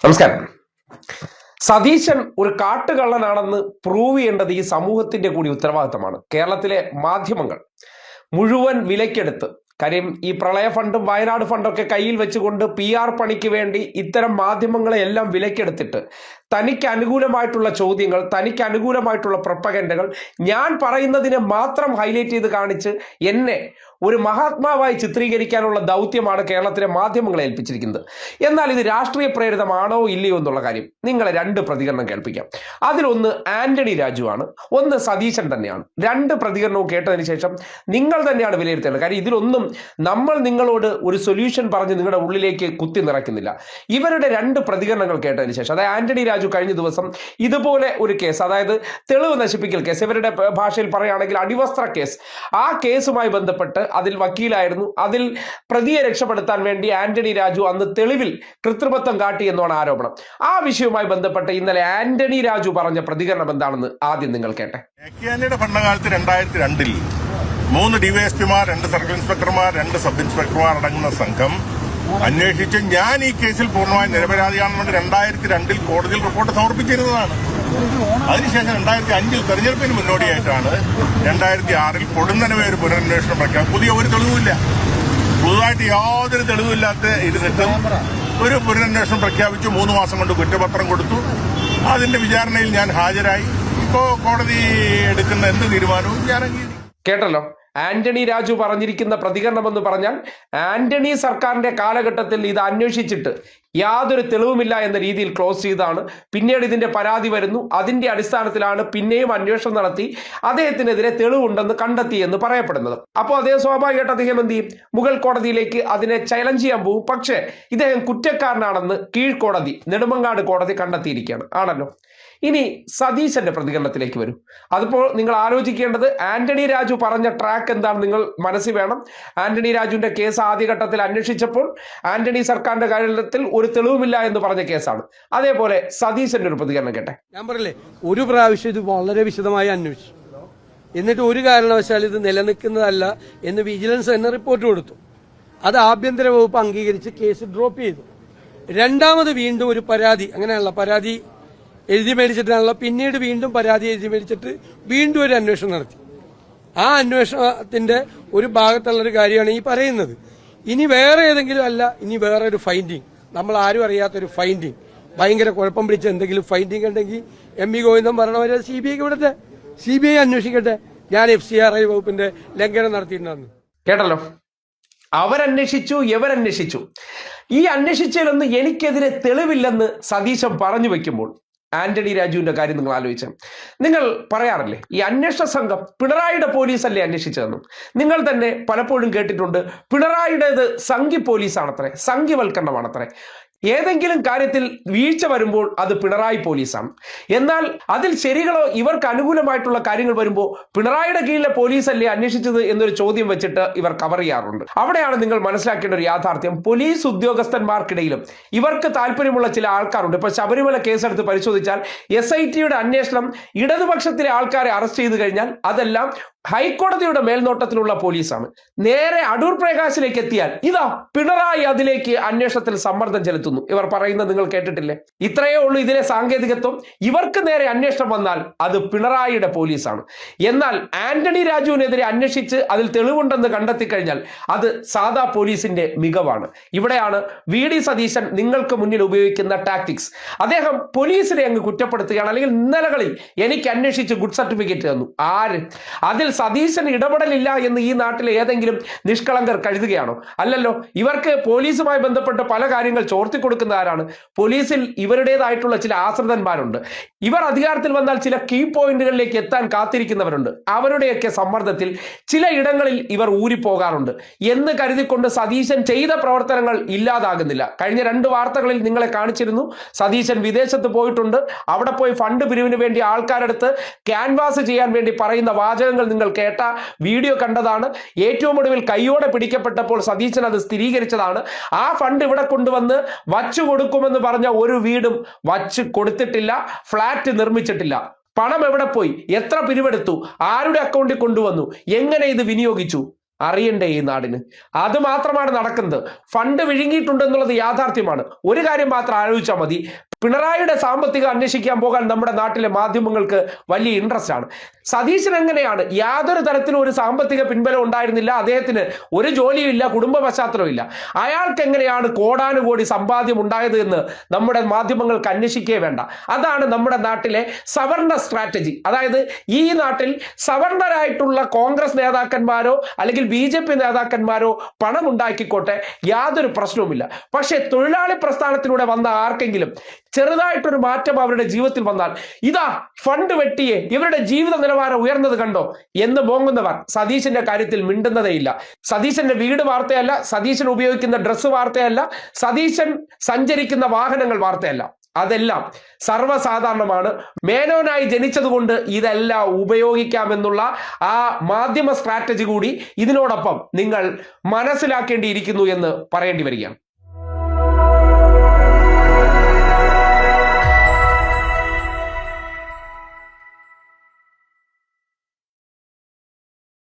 നമസ്കാരം. സതീശൻ ഒരു കാട്ടുകള്ളനാണെന്ന് പ്രൂവ് ചെയ്യേണ്ടത് ഈ സമൂഹത്തിന്റെ കൂടി ഉത്തരവാദിത്തമാണ്. കേരളത്തിലെ മാധ്യമങ്ങൾ മുഴുവൻ വിലക്കെടുത്ത്, കാര്യം ഈ പ്രളയ ഫണ്ടും വയനാട് ഫണ്ടൊക്കെ കയ്യിൽ വെച്ചുകൊണ്ട് PR പണിക്ക് വേണ്ടി ഇത്തരം മാധ്യമങ്ങളെ എല്ലാം വിലക്കെടുത്തിട്ട് തനിക്ക് അനുകൂലമായിട്ടുള്ള ചോദ്യങ്ങൾ, തനിക്ക് അനുകൂലമായിട്ടുള്ള പ്രൊപ്പഗൻഡകൾ ഞാൻ പറയുന്നതിനെ മാത്രം ഹൈലൈറ്റ് ചെയ്ത് കാണിച്ച് എന്നെ ഒരു മഹാത്മാവായി ചിത്രീകരിക്കാനുള്ള ദൗത്യമാണ് കേരളത്തിലെ മാധ്യമങ്ങളെ ഏൽപ്പിച്ചിരിക്കുന്നത്. എന്നാൽ ഇത് രാഷ്ട്രീയ പ്രേരിതമാണോ ഇല്ലയോ എന്നുള്ള കാര്യം നിങ്ങളെ രണ്ട് പ്രതികരണം കേൾപ്പിക്കാം. അതിലൊന്ന് ആന്റണി രാജുവാണ്, ഒന്ന് സതീശൻ തന്നെയാണ്. രണ്ട് പ്രതികരണവും കേട്ടതിന് ശേഷം നിങ്ങൾ തന്നെയാണ് വിലയിരുത്തേണ്ടത്. കാര്യം ഇതിലൊന്നും നമ്മൾ നിങ്ങളോട് ഒരു സൊല്യൂഷൻ പറഞ്ഞ് നിങ്ങളുടെ ഉള്ളിലേക്ക് കുത്തി നിറയ്ക്കുന്നില്ല. ഇവരുടെ രണ്ട് പ്രതികരണങ്ങൾ കേട്ടതിന് ശേഷം, അതായത് ആന്റണി രാജു കഴിഞ്ഞ ദിവസം ഇതുപോലെ ഒരു കേസ്, അതായത് തെളിവ് നശിപ്പിക്കൽ കേസ്, ഇവരുടെ ഭാഷയിൽ പറയുകയാണെങ്കിൽ അടിവസ്ത്ര കേസ്, ആ കേസുമായി ബന്ധപ്പെട്ട് അതിൽ വക്കീലായിരുന്നു. അതിൽ പ്രതിയെ രക്ഷപ്പെടുത്താൻ വേണ്ടി ആന്റണി രാജു അന്ന് തെളിവിൽ കൃത്രിമത്വം കാട്ടി എന്നാണ് ആരോപണം. ആ വിഷയവുമായി ബന്ധപ്പെട്ട് ഇന്നലെ ആന്റണി രാജു പറഞ്ഞ പ്രതികരണം എന്താണെന്ന് ആദ്യം നിങ്ങൾ കേട്ടെ. ഭരണകാലത്ത് 2002 3 ഡിവൈഎസ്പിമാർ, 2 സർക്കിൾ ഇൻസ്പെക്ടർമാർ, 2 സബ് ഇൻസ്പെക്ടർമാർ അടങ്ങുന്ന സംഘം അന്വേഷിച്ച് ഞാൻ ഈ കേസിൽ പൂർണ്ണമായി നിരപരാധിയാണെന്ന് 2002 കോടതിയിൽ റിപ്പോർട്ട് സമർപ്പിച്ചിരുന്നതാണ്. അതിനുശേഷം 2005 തെരഞ്ഞെടുപ്പിന് മുന്നോടിയായിട്ടാണ് 2006 പൊടുന്നനവേ ഒരു പുനരന്വേഷണം പ്രഖ്യാപിക്കും. പുതിയ ഒരു തെളിവുമില്ല, പുതുതായിട്ട് യാതൊരു തെളിവില്ലാത്ത ഇരുന്നിട്ടും ഒരു പുനരന്വേഷണം പ്രഖ്യാപിച്ചു. 3 മാസം കൊണ്ട് കുറ്റപത്രം കൊടുത്തു. അതിന്റെ വിചാരണയിൽ ഞാൻ ഹാജരായി. ഇപ്പോ കോടതി എടുക്കുന്ന എന്ത് തീരുമാനവും ഞാൻ അംഗീകരിക്കും. കേട്ടല്ലോ, ആന്റണി രാജു പറഞ്ഞിരിക്കുന്ന പ്രതികരണം എന്ന് പറഞ്ഞാൽ ആന്റണി സർക്കാരിന്റെ കാലഘട്ടത്തിൽ ഇത് അന്വേഷിച്ചിട്ട് യാതൊരു തെളിവുമില്ല എന്ന രീതിയിൽ ക്ലോസ് ചെയ്താണ്. പിന്നീട് ഇതിന്റെ പരാതി വരുന്നു, അതിന്റെ അടിസ്ഥാനത്തിലാണ് പിന്നെയും അന്വേഷണം നടത്തി അദ്ദേഹത്തിനെതിരെ തെളിവുണ്ടെന്ന് കണ്ടെത്തി എന്ന് പറയപ്പെടുന്നത്. അപ്പോൾ അദ്ദേഹം സ്വാഭാവികമായിട്ട് അദ്ദേഹം എന്ത് ചെയ്യും, മുകൾ കോടതിയിലേക്ക് അതിനെ ചലഞ്ച് ചെയ്യാൻ പോകും. പക്ഷേ ഇദ്ദേഹം കുറ്റക്കാരനാണെന്ന് കീഴ്ക്കോടതി, നെടുമങ്ങാട് കോടതി കണ്ടെത്തിയിരിക്കുകയാണ് ആണല്ലോ. ഇനി സതീശന്റെ പ്രതികരണത്തിലേക്ക് വരും. അതിപ്പോൾ നിങ്ങൾ ആലോചിക്കേണ്ടത് ആന്റണി രാജു പറഞ്ഞ ട്രാക്ക് എന്താണ് നിങ്ങൾ മനസ്സിൽ വേണം. ആന്റണി രാജുവിന്റെ കേസ് ആദ്യഘട്ടത്തിൽ അന്വേഷിച്ചപ്പോൾ ആന്റണി സർക്കാരിന്റെ കാര്യത്തിൽ ഒരു തെളിവുമില്ല എന്ന് പറഞ്ഞ കേസാണ്. അതേപോലെ സതീശന്റെ ഒരു പ്രതികരണം കേട്ടെ. ഞാൻ പറയില്ലേ, ഒരു പ്രാവശ്യം ഇത് വളരെ വിശദമായി അന്വേഷിച്ചു, എന്നിട്ട് ഒരു കാരണവശാൽ ഇത് നിലനിൽക്കുന്നതല്ല എന്ന് വിജിലൻസ് തന്നെ റിപ്പോർട്ട് കൊടുത്തു. അത് ആഭ്യന്തര വകുപ്പ് അംഗീകരിച്ച് കേസ് ഡ്രോപ്പ് ചെയ്തു. രണ്ടാമത് വീണ്ടും ഒരു പരാതി, അങ്ങനെയുള്ള പരാതി എഴുതി മേടിച്ചിട്ടാണല്ലോ, പിന്നീട് വീണ്ടും പരാതി എഴുതി മേടിച്ചിട്ട് വീണ്ടും ഒരു അന്വേഷണം നടത്തി. ആ അന്വേഷണത്തിന്റെ ഒരു ഭാഗത്തുള്ളൊരു കാര്യമാണ് ഈ പറയുന്നത്. ഇനി വേറെ ഏതെങ്കിലും അല്ല, ഇനി വേറെ ഒരു ഫൈൻഡിങ്, നമ്മൾ ആരും അറിയാത്തൊരു ഫൈൻഡിങ്, ഭയങ്കര കുഴപ്പം പിടിച്ച എന്തെങ്കിലും ഫൈൻഡിങ് ഉണ്ടെങ്കിൽ MV ഗോവിന്ദൻ പറഞ്ഞവരെ CBI വിടട്ടെ, CBI അന്വേഷിക്കട്ടെ. ഞാൻ FCRI വകുപ്പിന്റെ ലംഘനം നടത്തിയിട്ടുണ്ടെന്ന് കേട്ടല്ലോ. അവരന്വേഷിച്ചു, ഇവരന്വേഷിച്ചു. ഈ അന്വേഷിച്ചതിലൊന്നും എനിക്കെതിരെ തെളിവില്ലെന്ന് സതീശൻ പറഞ്ഞു വെക്കുമ്പോൾ ആന്റണി രാജുവിന്റെ കാര്യം നിങ്ങൾ ആലോചിച്ചാൽ, നിങ്ങൾ പറയാറില്ലേ ഈ അന്വേഷണ സംഘം പിണറായിയുടെ പോലീസല്ലേ അന്വേഷിച്ചതെന്നും. നിങ്ങൾ തന്നെ പലപ്പോഴും കേട്ടിട്ടുണ്ട് പിണറായിയുടേത് സംഘി പോലീസാണത്രേ, സംഘിവൽക്കരണമാണത്രേ. ഏതെങ്കിലും കാര്യത്തിൽ വീഴ്ച വരുമ്പോൾ അത് പിണറായി പോലീസാണ്. എന്നാൽ അതിൽ ശരികളോ ഇവർക്ക് അനുകൂലമായിട്ടുള്ള കാര്യങ്ങൾ വരുമ്പോൾ പിണറായിയുടെ കീഴിലെ പോലീസല്ലേ അന്വേഷിച്ചത് എന്നൊരു ചോദ്യം വെച്ചിട്ട് ഇവർ കവർ ചെയ്യാറുണ്ട്. അവിടെയാണ് നിങ്ങൾ മനസ്സിലാക്കേണ്ട ഒരു യാഥാർത്ഥ്യം. പോലീസ് ഉദ്യോഗസ്ഥന്മാർക്കിടയിലും ഇവർക്ക് താല്പര്യമുള്ള ചില ആൾക്കാരുണ്ട്. ഇപ്പൊ ശബരിമല കേസെടുത്ത് പരിശോധിച്ചാൽ SITയുടെ അന്വേഷണം ഇടതുപക്ഷത്തിലെ ആൾക്കാരെ അറസ്റ്റ് ചെയ്ത് കഴിഞ്ഞാൽ അതെല്ലാം ഹൈക്കോടതിയുടെ മേൽനോട്ടത്തിലുള്ള പോലീസാണ്. നേരെ അടൂർ പ്രകാശിലേക്ക് എത്തിയാൽ ഇതാ പിണറായി അതിലേക്ക് അന്വേഷണത്തിൽ സമ്മർദ്ദം ചെലുത്തുന്നു. ഇവർ പറയുന്നത് നിങ്ങൾ കേട്ടിട്ടില്ലേ? ഇത്രയേ ഉള്ളൂ ഇതിലെ സാങ്കേതികത്വം. ഇവർക്ക് നേരെ അന്വേഷണം വന്നാൽ അത് പിണറായിയുടെ പോലീസാണ്. എന്നാൽ ആന്റണി രാജുവിനെതിരെ അന്വേഷിച്ച് അതിൽ തെളിവുണ്ടെന്ന് കണ്ടെത്തി കഴിഞ്ഞാൽ അത് സാധാ പോലീസിന്റെ മികവാണ്. ഇവിടെയാണ് VD സതീശൻ നിങ്ങൾക്ക് മുന്നിൽ ഉപയോഗിക്കുന്ന ടാക്ടിക്സ്. അദ്ദേഹം പോലീസിനെ അങ്ങ് കുറ്റപ്പെടുത്തുകയാണ്, അല്ലെങ്കിൽ ഇന്നലകളിൽ എനിക്ക് അന്വേഷിച്ച് ഗുഡ് സർട്ടിഫിക്കറ്റ് തന്നു. ആര്? അതിൽ സതീശൻ ഇടപെടലില്ല എന്ന് ഈ നാട്ടിലെ ഏതെങ്കിലും നിഷ്കളങ്കർ കരുതുകയാണോ? അല്ലല്ലോ. ഇവർക്ക് പോലീസുമായി ബന്ധപ്പെട്ട് പല കാര്യങ്ങൾ ചോർത്തി കൊടുക്കുന്ന ആരാണ്? പോലീസിൽ ഇവരുടേതായിട്ടുള്ള ചില ആശ്രിതന്മാരുണ്ട്. ഇവർ അധികാരത്തിൽ വന്നാൽ ചില കീ പോയിന്റുകളിലേക്ക് എത്താൻ കാത്തിരിക്കുന്നവരുണ്ട്. അവരുടെയൊക്കെ സമ്മർദ്ദത്തിൽ ചില ഇടങ്ങളിൽ ഇവർ ഊരിപ്പോകാറുണ്ട് എന്ന് കരുതിക്കൊണ്ട് സതീശൻ ചെയ്ത പ്രവർത്തനങ്ങൾ ഇല്ലാതാകുന്നില്ല. കഴിഞ്ഞ 2 വാർത്തകളിൽ നിങ്ങളെ കാണിച്ചിരുന്നു. സതീശൻ വിദേശത്ത് പോയിട്ടുണ്ട്, അവിടെ പോയി ഫണ്ട് പിരിവിന് വേണ്ടി ആൾക്കാരെടുത്ത് ക്യാൻവാസ് ചെയ്യാൻ വേണ്ടി പറയുന്ന വാചകങ്ങൾ നിങ്ങൾ കേട്ട വീഡിയോ കണ്ടതാണ്. ഏറ്റവും ഒടുവിൽ കൈയോടെ പിടിക്കപ്പെട്ടപ്പോൾ സതീശൻ അത് സ്ഥിരീകരിച്ചതാണ്. ആ ഫണ്ട് ഇവിടെ കൊണ്ടുവന്ന് വച്ചു കൊടുക്കുമെന്ന് പറഞ്ഞ ഒരു വീടും വച്ച് കൊടുത്തിട്ടില്ല, ഫ്ലാറ്റ് നിർമ്മിച്ചിട്ടില്ല. പണം എവിടെ പോയി? എത്ര പിരിവെടുത്തു? ആരുടെ അക്കൗണ്ടിൽ കൊണ്ടുവന്നു? എങ്ങനെ ഇത് വിനിയോഗിച്ചു? അറിയണ്ടേ ഈ നാടിന്? അത് മാത്രമാണ് നടക്കുന്നത്. ഫണ്ട് വിഴുങ്ങിയിട്ടുണ്ടെന്നുള്ളത് യാഥാർത്ഥ്യമാണ്. ഒരു കാര്യം മാത്രം ആലോചിച്ചാൽ മതി. പിണറായിയുടെ സാമ്പത്തികം അന്വേഷിക്കാൻ പോകാൻ നമ്മുടെ നാട്ടിലെ മാധ്യമങ്ങൾക്ക് വലിയ ഇൻട്രസ്റ്റ് ആണ്. സതീശൻ എങ്ങനെയാണ്? യാതൊരു തരത്തിലും ഒരു സാമ്പത്തിക പിൻബലം ഉണ്ടായിരുന്നില്ല, അദ്ദേഹത്തിന് ഒരു ജോലിയും ഇല്ല, കുടുംബ പശ്ചാത്തലവും ഇല്ല. അയാൾക്ക് എങ്ങനെയാണ് കോടാനുകോടി സമ്പാദ്യം ഉണ്ടായത് എന്ന് നമ്മുടെ മാധ്യമങ്ങൾക്ക് അന്വേഷിക്കേ വേണ്ട. അതാണ് നമ്മുടെ നാട്ടിലെ സവർണ സ്ട്രാറ്റജി. അതായത് ഈ നാട്ടിൽ സവർണരായിട്ടുള്ള കോൺഗ്രസ് നേതാക്കന്മാരോ അല്ലെങ്കിൽ BJP നേതാക്കന്മാരോ പണം ഉണ്ടാക്കിക്കോട്ടെ, യാതൊരു പ്രശ്നവുമില്ല. പക്ഷെ തൊഴിലാളി പ്രസ്ഥാനത്തിലൂടെ വന്ന ആർക്കെങ്കിലും ചെറുതായിട്ടൊരു മാറ്റം അവരുടെ ജീവിതത്തിൽ വന്നാൽ, ഇതാ ഫണ്ട് വെട്ടിയെ ഇവരുടെ ജീവിത നിലവാരം ഉയർന്നത് കണ്ടോ എന്ന് മോങ്ങുന്നവർ സതീശന്റെ കാര്യത്തിൽ മിണ്ടുന്നതേയില്ല. സതീശന്റെ വീട് വാർത്തയല്ല, സതീശൻ ഉപയോഗിക്കുന്ന ഡ്രസ്സ് വാർത്തയല്ല, സതീശൻ സഞ്ചരിക്കുന്ന വാഹനങ്ങൾ വാർത്തയല്ല. അതെല്ലാം സർവ്വസാധാരണമാണ്. മേനോനായി ജനിച്ചതുകൊണ്ട് ഇതെല്ലാം ഉപയോഗിക്കാമെന്നുള്ള ആ മാധ്യമ സ്ട്രാറ്റജി കൂടി ഇതിനോടൊപ്പം നിങ്ങൾ മനസ്സിലാക്കേണ്ടിയിരിക്കുന്നു എന്ന് പറയേണ്ടി വരികയാണ്.